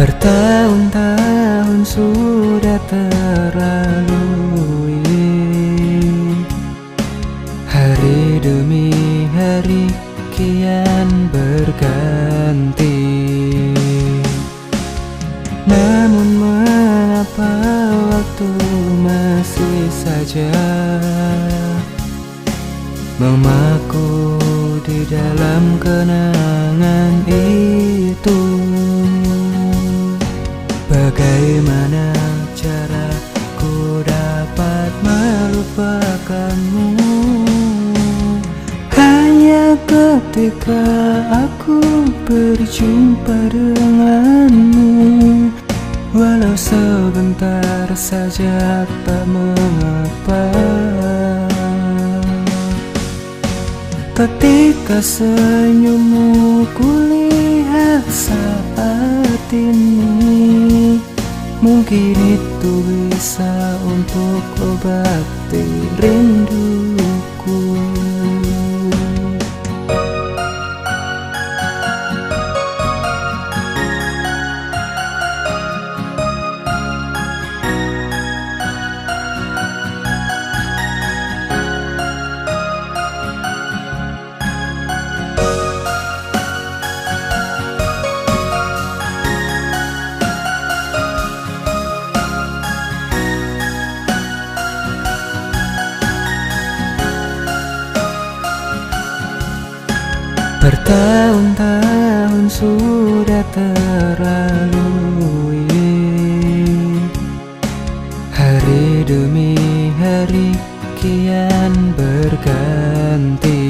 Bertahun-tahun sudah terlalui, hari demi hari kian berganti. Namun mengapa waktu masih saja memaku di dalam kenangan itu? Bagaimana caraku dapat melupakanmu? Hanya ketika aku berjumpa denganmu, walau sebentar saja tak mengapa. Ketika senyummu kulihat saat ini, mungkin itu bisa untuk obati rinduku. Bertahun-tahun sudah terlalui, hari demi hari kian berganti.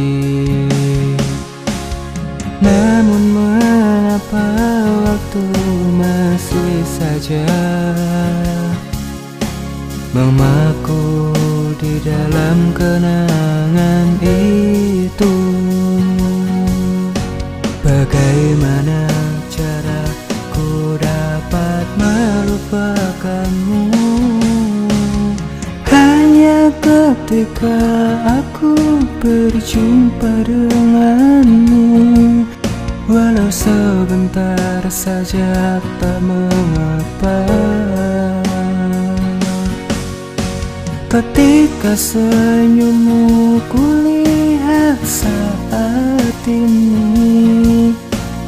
Namun mengapa waktu masih saja memaku di dalam kenangan itu? Bagaimana caraku dapat melupakanmu? Hanya ketika aku berjumpa denganmu, walau sebentar saja tak mengapa. Ketika senyummu kulihat saat ini,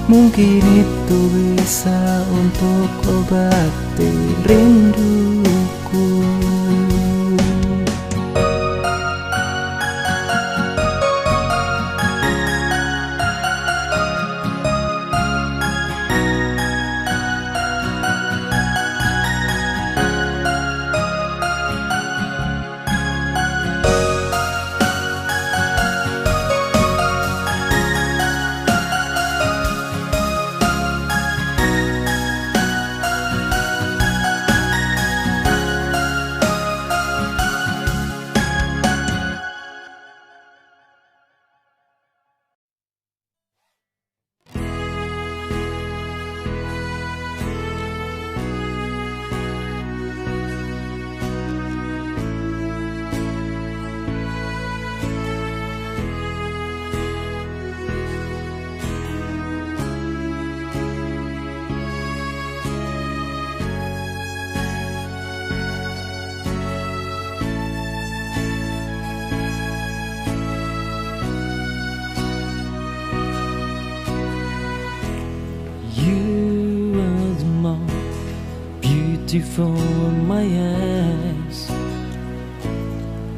mungkin itu bisa untuk obati rinduku. Beautiful in my eyes,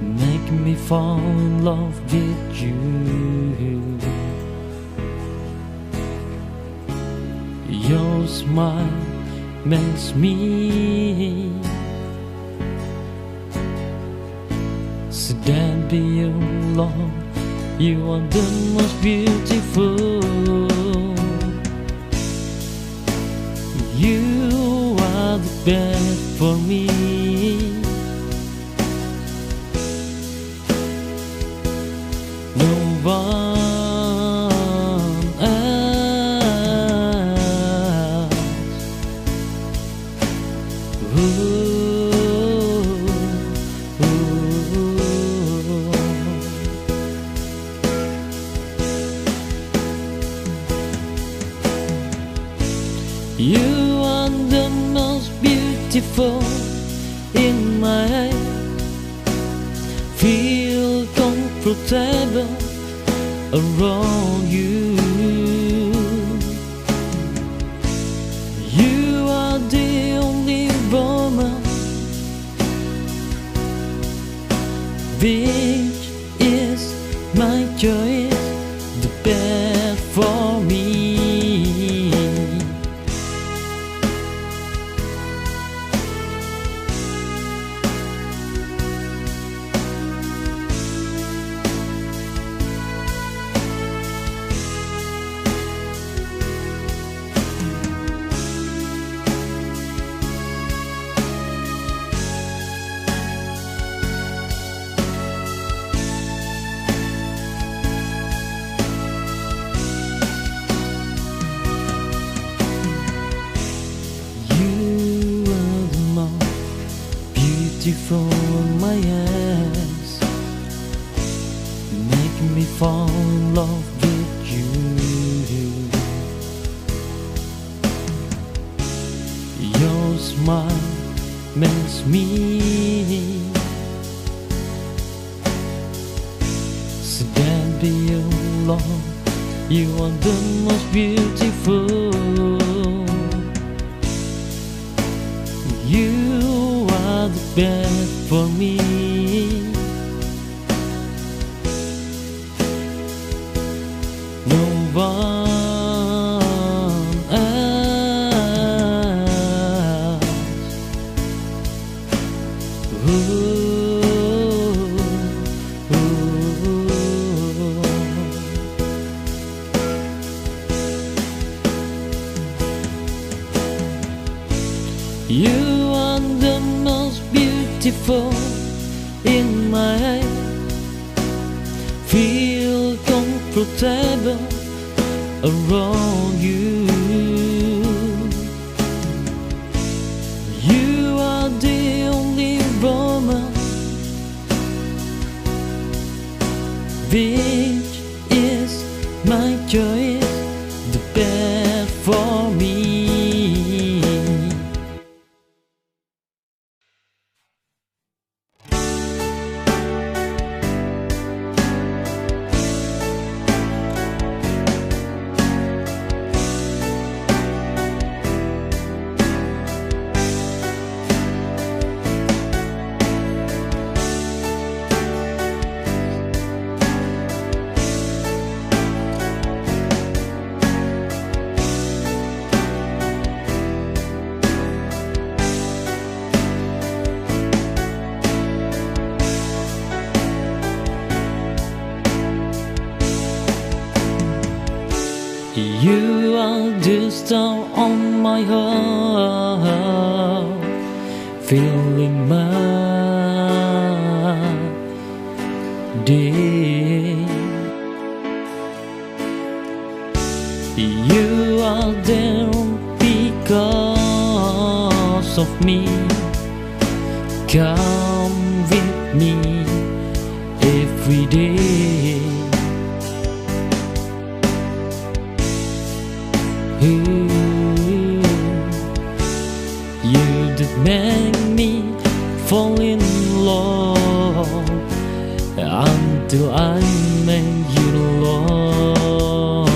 make me fall in love with you. Your smile makes me stand be alone. You are the most beautiful. You are the best for me. No one else. You are beautiful in my head. Feel comfortable around you. You are the only woman which is my choice, the best for me. Beautiful in my eyes, make me fall in love with you. Your smile makes me stand be alone. You are the most beautiful. You are the best for me. No one else. You are the most beautiful in my head. Feel comfortable around you. You are the only woman which is my choice, the best for me. You are the star on my heart, filling my day. You are there because of me. Come with me every day. You that make me fall in love until I make you love.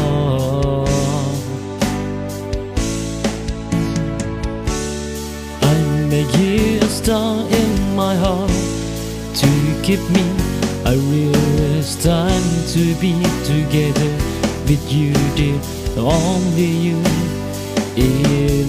I make you a star in my heart to keep me. I realize time to be together with you, dear. Only you in